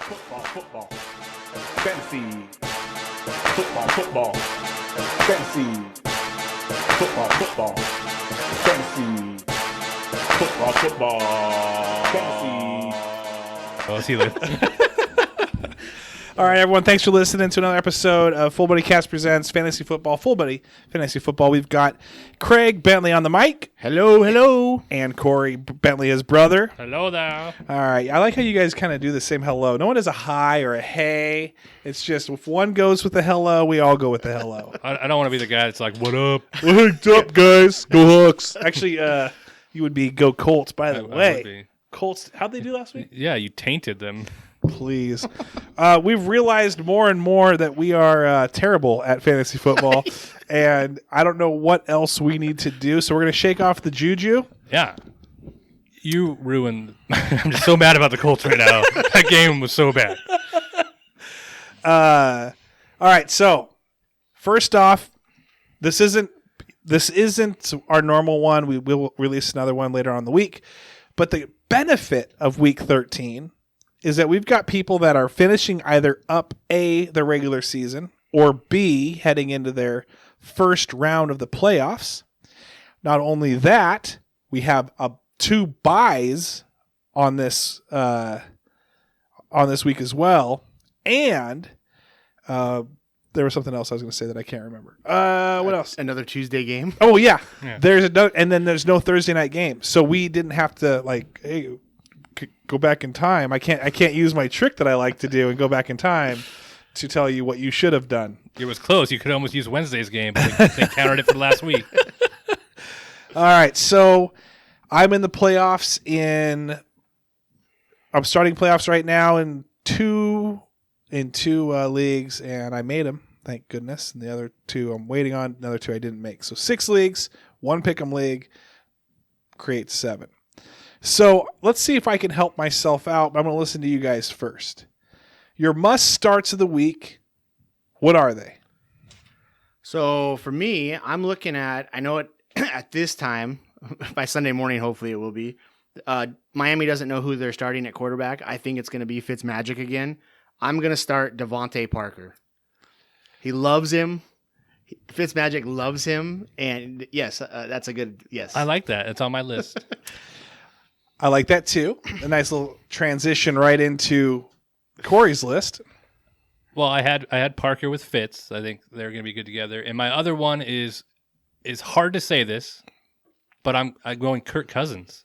Football. Fantasy. Football. Fantasy. Football. Fantasy. Football. Fantasy. Well, see you later. All right, everyone. Thanks for listening to another episode of Fullbuddy Cast Presents Fantasy Football. Fullbuddy Fantasy Football. We've got Craig Bentley on the mic. Hello. And Corey Bentley, his brother. Hello there. All right. I like how you guys kind of do the same hello. No one does a hi or a hey. It's just if one goes with the hello, we all go with the hello. I don't want to be the guy that's like, what up? What's up, guys? Go Hawks. Actually, you would be go Colts, by the I way. would be. Colts, how'd they do last week? Yeah, you tainted them. Please. We've realized more and more that we are terrible at fantasy football, and I don't know what else we need to do, so we're going to shake off the juju. Yeah. You ruined. I'm just so mad about the Colts right now. That game was so bad. All right, so first off, this isn't our normal one. We will release another one later on in the week, but the benefit of week 13 is that we've got people that are finishing either up A, the regular season, or B, heading into their first round of the playoffs. Not only that, we have two buys on this week as well, and there was something else I was going to say that I can't remember. What else? Another Tuesday game. Oh yeah. Yeah. And then there's no Thursday night game, so we didn't have to go back in time. I can't use my trick that I like to do and go back in time to tell you what you should have done. It was close. You could almost use Wednesday's game, but they counted it for last week. All right, so I'm in the playoffs. I'm starting playoffs right now in two leagues, and I made them. Thank goodness. And the other two I'm waiting on. Another two I didn't make. So 6 leagues, 1 pick'em league, creates 7. So let's see if I can help myself out. I'm going to listen to you guys first. Your must starts of the week, what are they? So for me, I'm looking at, I know it at this time, by Sunday morning, hopefully it will be. Miami doesn't know who they're starting at quarterback. I think it's going to be Fitzmagic again. I'm going to start Devontae Parker. He loves him. Fitzmagic loves him. And yes, that's a good yes. I like that. It's on my list. I like that too. A nice little transition right into Corey's list. Well, I had Parker with Fitz. I think they're going to be good together. And my other one is hard to say this, but I'm going Kirk Cousins.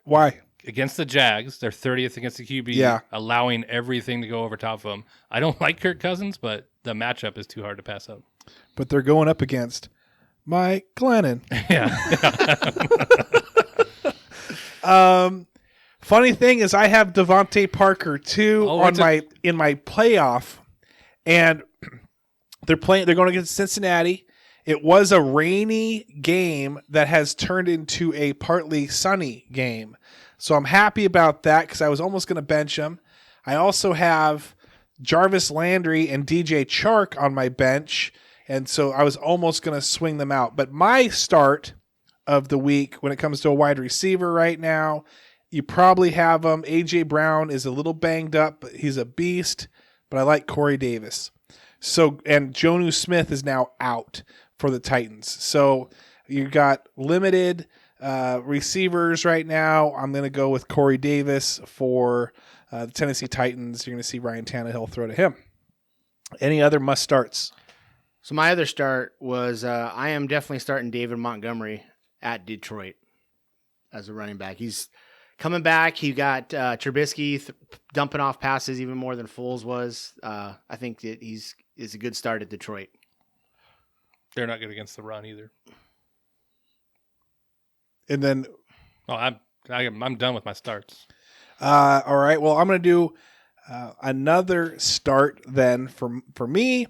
Why? Against the Jags, they're 30th against the QB, Yeah. allowing everything to go over top of them. I don't like Kirk Cousins, but the matchup is too hard to pass up. But they're going up against Mike Glennon. Yeah. Funny thing is, I have Devontae Parker too in my playoff, and they're going against Cincinnati. It was a rainy game that has turned into a partly sunny game, so I'm happy about that because I was almost going to bench him. I also have Jarvis Landry and DJ Chark on my bench, and so I was almost going to swing them out. But my start of the week when it comes to a wide receiver right now, you probably have him. A.J. Brown is a little banged up, but he's a beast. But I like Corey Davis. So, and Jonnu Smith is now out for the Titans. So you got limited receivers right now. I'm going to go with Corey Davis for the Tennessee Titans. You're going to see Ryan Tannehill throw to him. Any other must starts? So my other start was I am definitely starting David Montgomery at Detroit as a running back. He's coming back. He got Trubisky dumping off passes even more than Foles was. I think that is a good start at Detroit. They're not good against the run either. And then, I'm done with my starts. all right. Well, I'm going to do another start then for me.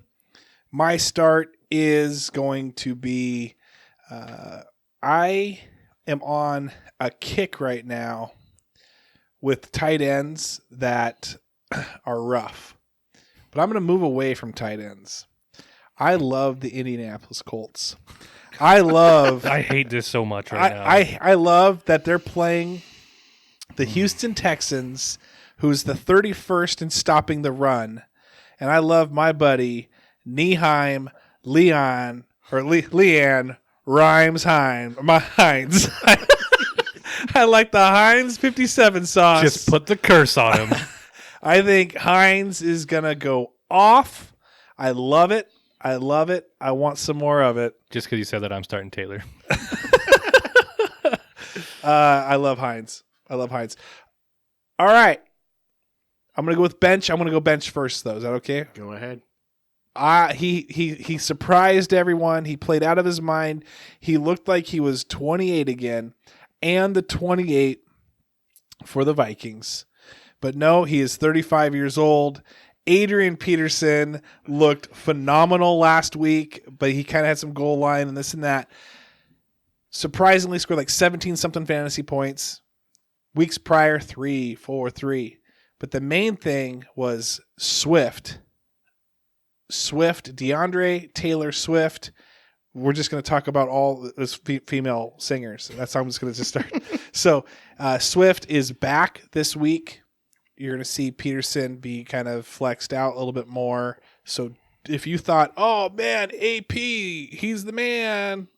My start is going to be I am on a kick right now with tight ends that are rough. But I'm going to move away from tight ends. I love the Indianapolis Colts. I hate this so much right now. I love that they're playing the Houston Texans who's the 31st in stopping the run. And I love my buddy, Leanne Rhymes Hines. I like the Heinz 57 sauce. Just put the curse on him. I think Heinz is going to go off. I love it. I want some more of it. Just because you said that, I'm starting Taylor. I love Heinz. All right. I'm going to go with bench. I'm going to go bench first, though. Is that okay? Go ahead. He surprised everyone. He played out of his mind. He looked like he was 28 again, and the 28 for the Vikings. But no, he is 35 years old. Adrian Peterson looked phenomenal last week, but he kind of had some goal line and this and that. Surprisingly scored like 17-something fantasy points. Weeks prior, 3, 4, 3. But the main thing was Swift, DeAndre Taylor Swift. We're just going to talk about all those female singers. That's how I'm just going to start. So Swift is back this week. You're going to see Peterson be kind of flexed out a little bit more. So if you thought, oh man, AP, he's the man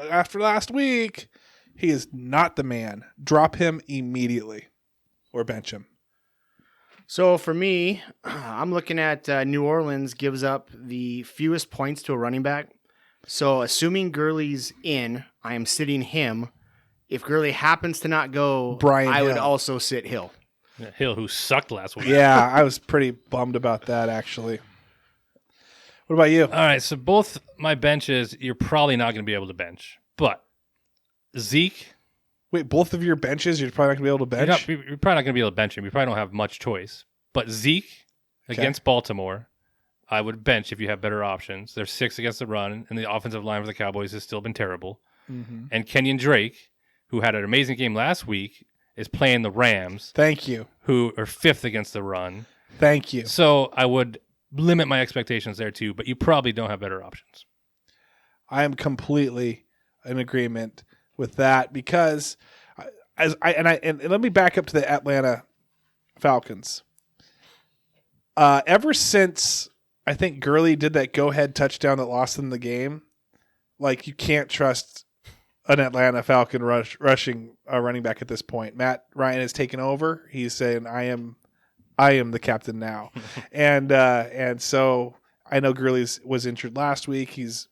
after last week, he is not the man. Drop him immediately or bench him. So for me, I'm looking at New Orleans gives up the fewest points to a running back. So assuming Gurley's in, I am sitting him. If Gurley happens to not go, I would also sit Hill. Hill, who sucked last week. Yeah, I was pretty bummed about that, actually. What about you? All right, so both my benches, you're probably not going to be able to bench. But Zeke... Wait, both of your benches, you're probably not going to be able to bench? You're probably not going to be able to bench him. You probably don't have much choice. But Zeke against Baltimore, I would bench if you have better options. They're 6 against the run, and the offensive line for the Cowboys has still been terrible. Mm-hmm. And Kenyon Drake, who had an amazing game last week, is playing the Rams. Thank you. Who are 5th against the run. Thank you. So I would limit my expectations there too, but you probably don't have better options. I am completely in agreement with that because and let me back up to the Atlanta Falcons. Ever since I think Gurley did that go-ahead touchdown that lost them the game, like you can't trust an Atlanta Falcon rushing running back at this point. Matt Ryan has taken over. He's saying, I am the captain now. and so I know Gurley was injured last week. He's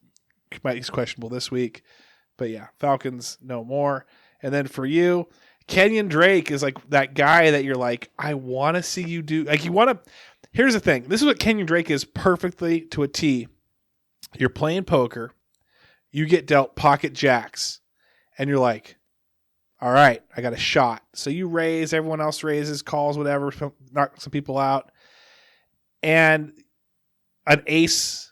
questionable this week. But yeah, Falcons no more. And then for you, Kenyon Drake is like that guy that you're like, I want to see you do. Like you want to. Here's the thing. This is what Kenyon Drake is perfectly to a T. You're playing poker. You get dealt pocket jacks. And you're like, all right, I got a shot. So you raise, everyone else raises, calls, whatever, knock some people out. And an ace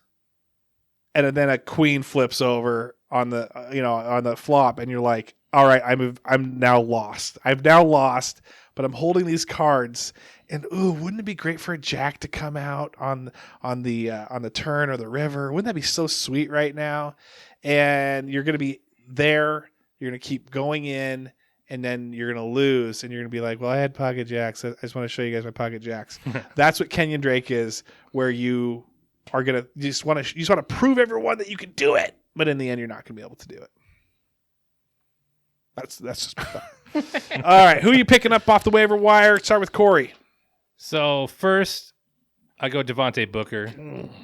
and then a queen flips over on the on the flop, and you're like, all right, I'm now lost. I've now lost, but I'm holding these cards. And wouldn't it be great for a jack to come out on the turn or the river? Wouldn't that be so sweet right now? And you're going to be there. You're going to keep going in, and then you're going to lose, and you're going to be like, well, I had pocket jacks. I just want to show you guys my pocket jacks. That's what Kenyon Drake is, where you are going to just want to prove everyone that you can do it, but in the end, you're not going to be able to do it. That's just my thought. All right, who are you picking up off the waiver wire? Start with Corey. So first, I go Devontae Booker.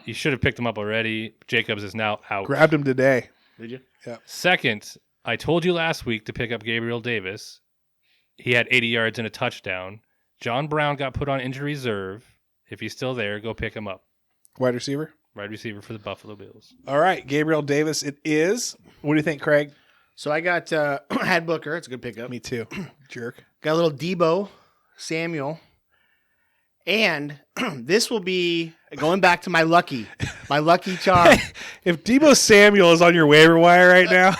You should have picked him up already. Jacobs is now out. Grabbed him today. Did you? Yeah. Second, I told you last week to pick up Gabriel Davis. He had 80 yards and a touchdown. John Brown got put on injury reserve. If he's still there, go pick him up. Wide receiver? Wide receiver for the Buffalo Bills. All right, Gabriel Davis it is. What do you think, Craig? So I got had Booker. It's a good pickup. Me too. Jerk. Got a little Debo Samuel. And this will be going back to my lucky charm. If Debo Samuel is on your waiver wire right now,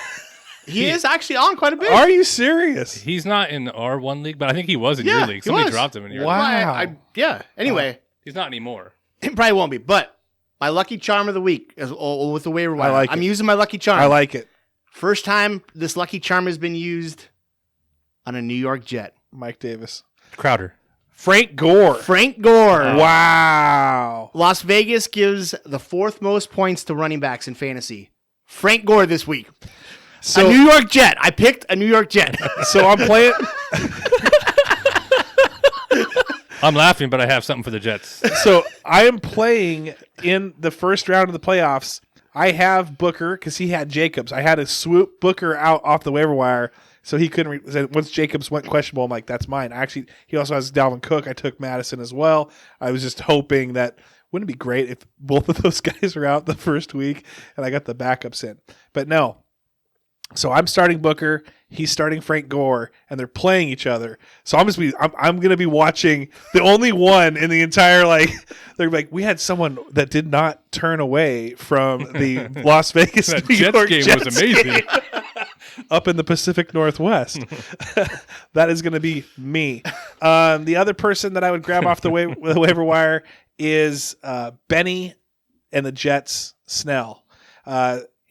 he is actually on quite a bit. Are you serious? He's not in our one league, but I think he was in your league. Somebody dropped him in your league. League. Yeah. Anyway. He's not anymore. It probably won't be. But my lucky charm of the week is with the waiver wire. I'm using my lucky charm. I like it. First time this lucky charm has been used on a New York Jet. Mike Davis. Crowder. Frank Gore. Frank Gore. Wow. Las Vegas gives the 4th most points to running backs in fantasy. Frank Gore this week. So a New York Jet. I picked a New York Jet. So I'm playing. I'm laughing, but I have something for the Jets. So I am playing in the first round of the playoffs. I have Booker because he had Jacobs. I had to swoop Booker out off the waiver wire so he couldn't. Once Jacobs went questionable, I'm like, that's mine. Actually, he also has Dalvin Cook. I took Madison as well. I was just hoping that wouldn't it be great if both of those guys are out the first week and I got the backups in. But no. So I'm starting Booker, he's starting Frank Gore, and they're playing each other. So I'm gonna be watching the only one in the entire they're like we had someone that did not turn away from the Las Vegas That New Jets York game Jets was amazing. game up in the Pacific Northwest. That is gonna be me. The other person that I would grab off the waiver wire is Benny and the Jets Snell.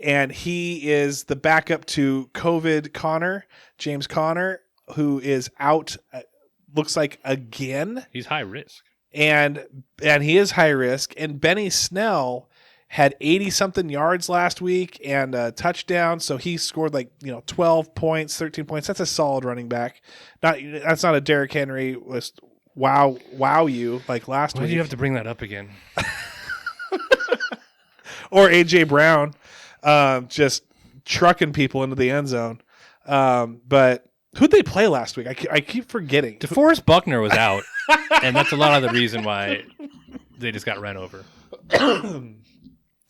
And he is the backup to COVID James Conner, who is out, looks like again. He's high risk. And he is high risk. And Benny Snell had 80-something yards last week and a touchdown. So he scored 12 points, 13 points. That's a solid running back. That's not a Derrick Henry was wow you like last Why week. do you have to bring that up again? Or A.J. Brown. Just trucking people into the end zone. But who'd they play last week? I keep forgetting. DeForest Buckner was out, and that's a lot of the reason why they just got run over.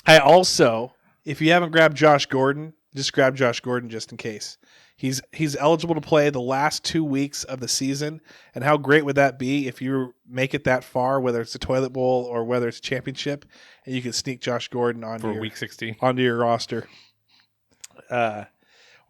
I also, if you haven't grabbed Josh Gordon, just grab Josh Gordon just in case. He's eligible to play the last 2 weeks of the season. And how great would that be if you make it that far, whether it's a toilet bowl or whether it's a championship, and you can sneak Josh Gordon onto week 16 onto your roster.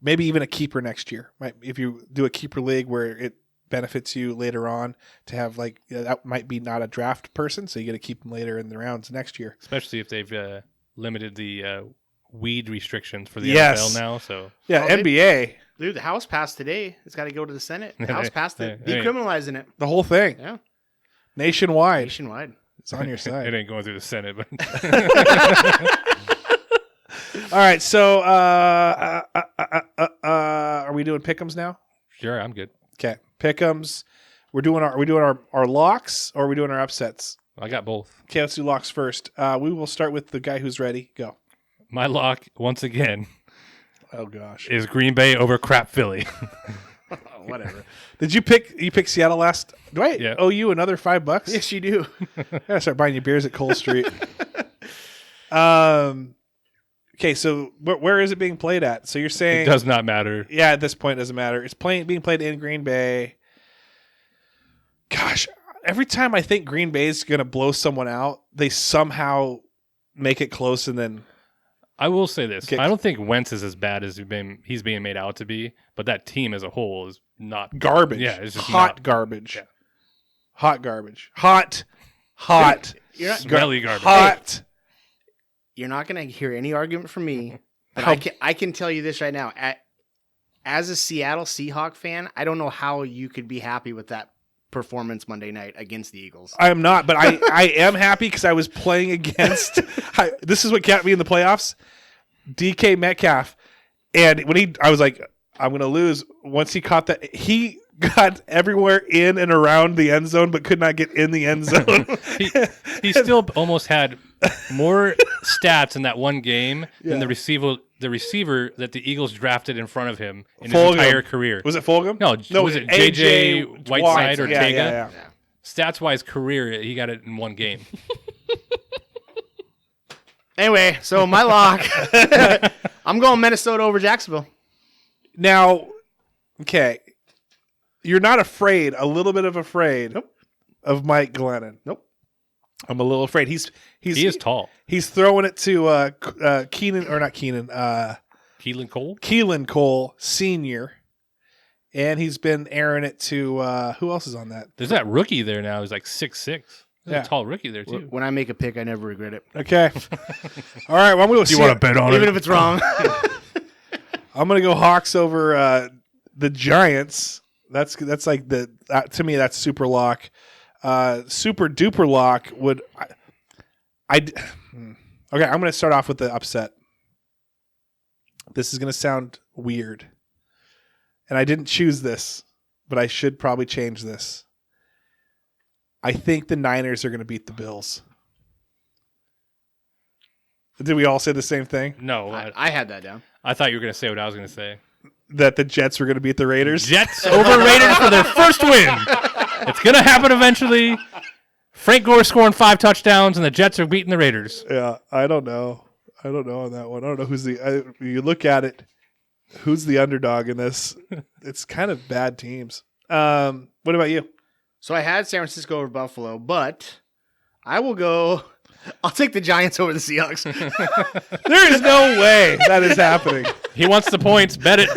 Maybe even a keeper next year. If you do a keeper league where it benefits you later on to have that might be not a draft person, so you get to keep them later in the rounds next year. Especially if they've limited the weed restrictions for the Yes. NFL now. So Yeah, Oh, NBA, Dude, the House passed today. It's got to go to the Senate. The Yeah, House passed it. yeah. Decriminalizing it. the whole thing, Yeah. nationwide. Nationwide. It's on your it side. ain't going through the Senate, but All right, so are we doing pick'ems now? sure, I'm good. Okay, pick'ems. Are we doing our locks or are we doing our upsets? I got both. Okay, let's do locks first. We will start with the guy who's ready. Go. My lock, once again, Oh gosh. is Green Bay over crap Philly. Whatever. Did you pick Seattle last? Do I Yeah. owe you another $5? Yes, you do. I gotta start buying you beers at Cole Street. Okay, so where is it being played at? So you're saying It does not matter. Yeah, at this point it doesn't matter. It's being played in Green Bay. Gosh, every time I think Green Bay's gonna blow someone out, they somehow make it close and then I will say this. Okay. I don't think Wentz is as bad as he's being made out to be, but that team as a whole is not garbage. Yeah, it's just hot not- garbage. Yeah. Hot garbage. Hot. You're not, smelly garbage. Hot. you're not going to hear any argument from me. But How- I can tell you this right now. As a Seattle Seahawk fan, I don't know how you could be happy with that performance Monday night against the Eagles. I am not, but I am happy because I was playing against. This is what kept me in the playoffs. DK Metcalf, and I was like, I'm gonna lose. Once he caught that, he got everywhere in and around the end zone, but could not get in the end zone. He still almost had more stats in that one game Yeah. than the receiver that the Eagles drafted in front of him in Fulgham. his entire career. Was it Fulgham? No, was it JJ Whiteside or yeah, Tega? yeah. Stats wise, career he got it in one game. Anyway, so my lock, I'm going Minnesota over Jacksonville. Now, okay, you're not afraid, a little bit of afraid of Mike Glennon. Nope. I'm a little afraid. He is tall. He's throwing it to Keelan Cole Sr., and he's been airing it to who else is on that? There's that rookie there now. He's like 6'6". There's Yeah. a tall rookie there too. When I make a pick, I never regret it. Okay. All right. Well, I'm going to bet on Even if it's wrong. I'm going to go Hawks over the Giants. That's like to me that's super lock. super duper lock would. Okay, I'm going to start off with the upset. This is going to sound weird, and I didn't choose this, but I should probably change this. I think the Niners are going to beat the Bills. Did we all say the same thing? No. I had that down. I thought you were going to say what I was going to say. That the Jets were going to beat the Raiders? Jets overrated for their first win. It's going to happen eventually. Frank Gore scoring 5 touchdowns, and the Jets are beating the Raiders. Yeah, I don't know. I don't know on that one. I don't know who's you look at it, who's the underdog in this? It's kind of bad teams. What about you? So I had San Francisco over Buffalo, but I will go. I'll take the Giants over the Seahawks. There is no way that is happening. He wants the points. Bet it.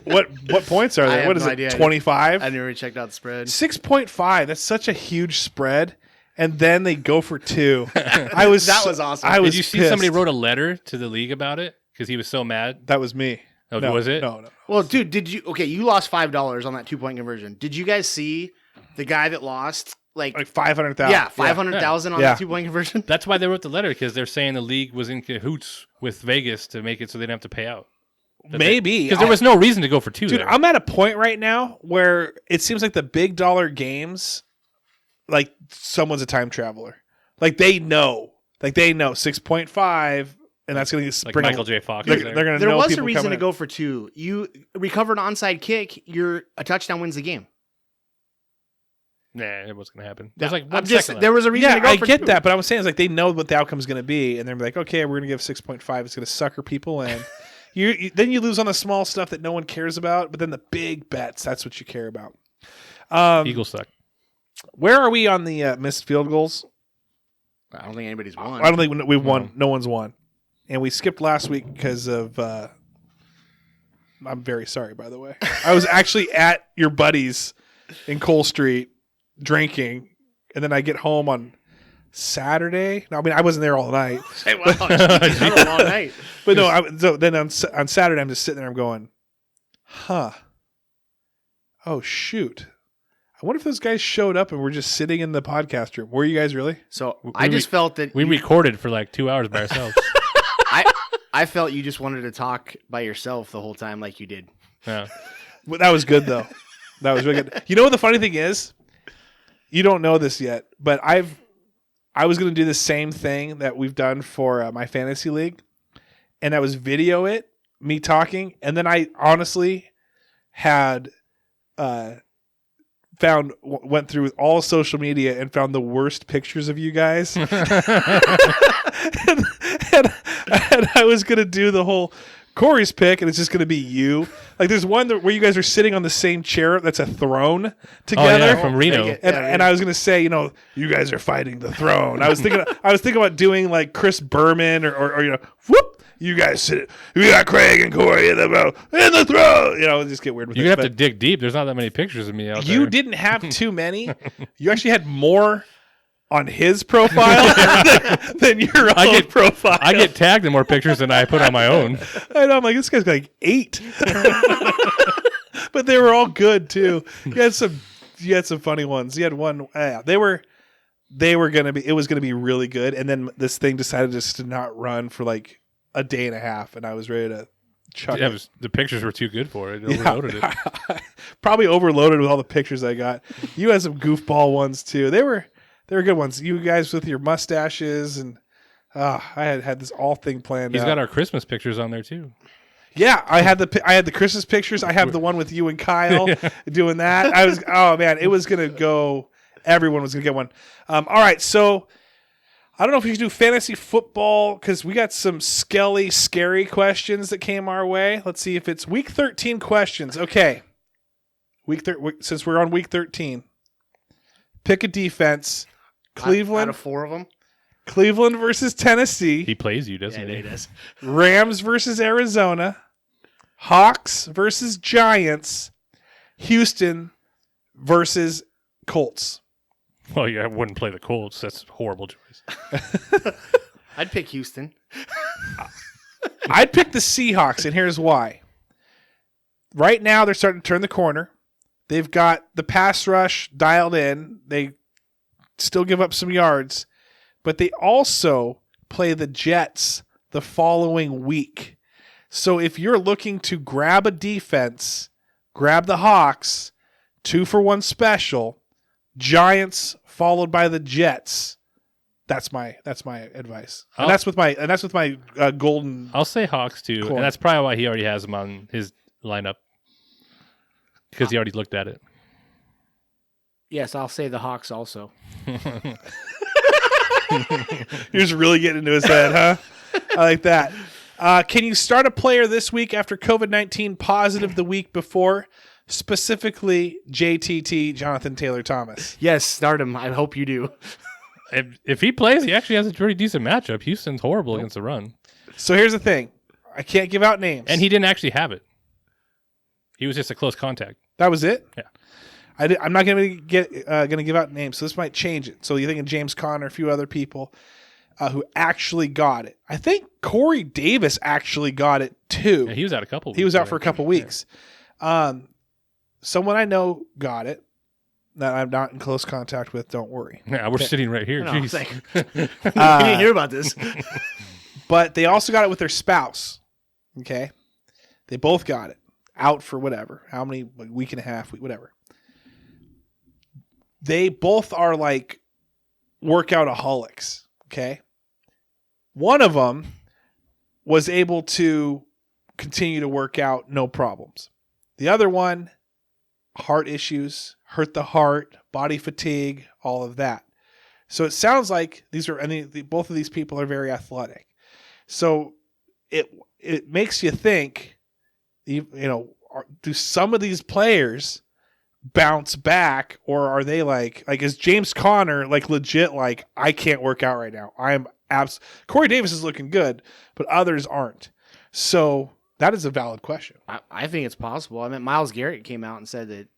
What points are I they? have What is no it? idea. 25? I never checked out the spread. 6.5. That's such a huge spread. And then they go for 2. That was awesome. I was Did you see pissed. somebody wrote a letter to the league about it because he was so mad? That was me. Oh, No, was it? No. Well, dude, did you? Okay, you lost $5 on that 2-point conversion. Did you guys see the guy that lost Like 500,000. Yeah, 500,000 on Yeah. that 2-point conversion. That's why they wrote the letter, because they're saying the league was in cahoots with Vegas to make it so they didn't have to pay out. Maybe. Because there was no reason to go for 2 Dude, there. I'm at a point right now where it seems like the big dollar games, like someone's a time traveler. Like they know 6.5, and that's going to like bring Michael J. Fox. They're was there. going to There know was people a reason coming to in. go for 2. You recovered an onside kick. A touchdown wins the game. Nah, it wasn't going to happen. There's like I'm 1 just, second there left. was a reason Yeah, to go I for get 2. that, but I'm saying is like they know what the outcome is going to be, and they're like, okay, we're going to give 6.5. It's going to sucker people in. Then you lose on the small stuff that no one cares about, but then the big bets, that's what you care about. Eagles suck. Where are we on the missed field goals? I don't think anybody's won. I don't think we've won. No one's won. And we skipped last week because of I'm very sorry, by the way. I was actually at your buddy's in Cole Street drinking, and then I get home on Saturday. No, I mean, I wasn't there all night. Hey, wow, geez, that was a long night. But no, so then on Saturday, I'm just sitting there, I'm going, huh. Oh, shoot. I wonder if those guys showed up and were just sitting in the podcast room. Were you guys really? So I just felt that We recorded for like 2 hours by ourselves. I felt you just wanted to talk by yourself the whole time like you did. Yeah. Well, that was good, though. That was really good. You know what the funny thing is? You don't know this yet, but I was going to do the same thing that we've done for my fantasy league, and that was video it, me talking, and then I honestly had went through all social media and found the worst pictures of you guys. and I was going to do the whole Corey's pick, and it's just going to be you. Like there's one where you guys are sitting on the same chair that's a throne together. Oh, yeah, from Reno. And I was going to say, you guys are fighting the throne. I was thinking about doing like Chris Berman or whoop, you guys sit. We got Craig and Corey in the throne. Just get weird with it. You're going to have to dig deep. There's not that many pictures of me out there. You didn't have too many. You actually had more on his profile than your own profile. I get tagged in more pictures than I put on my own. I know. I'm like, this guy's got like 8. But they were all good too. You had some funny ones. You had one. They were gonna be. It was gonna be really good. And then this thing decided just to not run for like a day and a half, and I was ready to chuck it. The pictures were too good for it. It overloaded it. Probably overloaded with all the pictures I got. You had some goofball ones too. They were good ones. You guys with your mustaches and I had this all thing planned. He's got our Christmas pictures on there too. Yeah, I had the Christmas pictures. I have the one with you and Kyle doing that. It was gonna go. Everyone was gonna get one. All right, so I don't know if we should do fantasy football because we got some Skelley scary questions that came our way. Let's see if it's week 13 questions. Okay, since we're on week 13, pick a defense. Cleveland out of 4 of them. Cleveland versus Tennessee. He plays you, doesn't he? He does. Rams versus Arizona. Hawks versus Giants. Houston versus Colts. Well, yeah, I wouldn't play the Colts. That's a horrible choice. I'd pick Houston. I'd pick the Seahawks, and here's why. Right now, they're starting to turn the corner. They've got the pass rush dialed in. still give up some yards, but they also play the Jets the following week. So if you're looking to grab a defense, grab the Hawks, 2-for-1 special, Giants followed by the Jets. That's my advice. And that's with my golden. I'll say Hawks too, coin. and that's probably why he already has them on his lineup because he already looked at it. Yes, I'll say the Hawks also. You're just really getting into his head, huh? I like that. Can you start a player this week after COVID-19 positive the week before? Specifically, JTT, Jonathan Taylor Thomas. Yes, start him. I hope you do. If he plays, he actually has a pretty decent matchup. Houston's horrible against the run. So here's the thing. I can't give out names. And he didn't actually have it. He was just a close contact. That was it? Yeah. I'm not going to give out names, so this might change it. So you're thinking James Conner, a few other people who actually got it. I think Corey Davis actually got it too. Yeah, he was out a couple weeks. He was out for a couple weeks. Someone I know got it that I'm not in close contact with. Don't worry. Yeah, we're sitting right here. No, Jeez. it's like, we didn't hear about this. But they also got it with their spouse. Okay. They both got it out for whatever. How many, like week and a half, whatever. They both are like workoutaholics. Okay. One of them was able to continue to work out, no problems. The other one, heart issues, hurt the heart, body fatigue, all of that. So it sounds like both of these people are very athletic. So it makes you think, do some of these players bounce back, or are they like is James Conner like legit like I can't work out right now? Corey Davis is looking good, but others aren't. So that is a valid question. I think it's possible. I mean, Myles Garrett came out and said that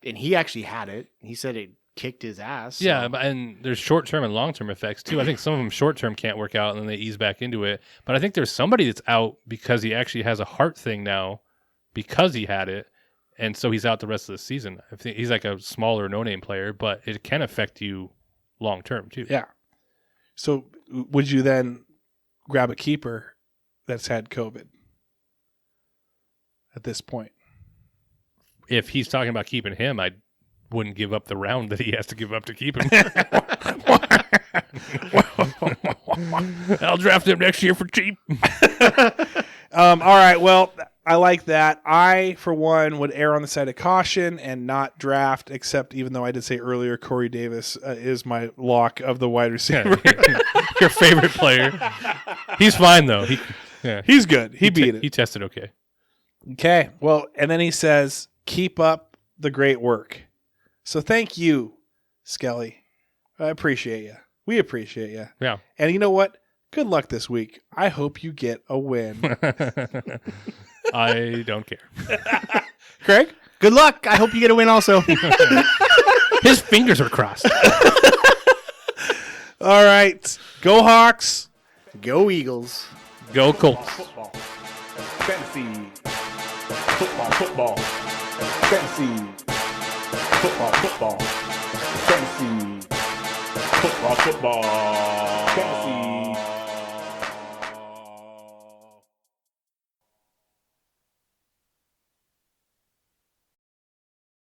and he actually had it. He said it kicked his ass. So. Yeah, and there's short-term and long-term effects too. I think some of them short-term can't work out and then they ease back into it. But I think there's somebody that's out because he actually has a heart thing now because he had it, and so he's out the rest of the season. I think he's like a smaller no-name player, but it can affect you long-term too. Yeah. So would you then grab a keeper that's had COVID at this point? If he's talking about keeping him, I wouldn't give up the round that he has to give up to keep him. I'll draft him next year for cheap. All right. Well, I like that. I, for one, would err on the side of caution and not draft, except even though I did say earlier Corey Davis is my lock of the wide receiver. Your favorite player. He's fine, though. He's good. He beat it. He tested okay. Okay. Well, and then he says, keep up the great work. So thank you, Skelley. I appreciate you. We appreciate you. Yeah. And you know what? Good luck this week. I hope you get a win. I don't care. Craig? Good luck. I hope you get a win also. His fingers are crossed. All right. Go Hawks. Go Eagles. Go Colts. Football. Fantasy. Football. Fantasy. Football. Fantasy. Football. Fantasy.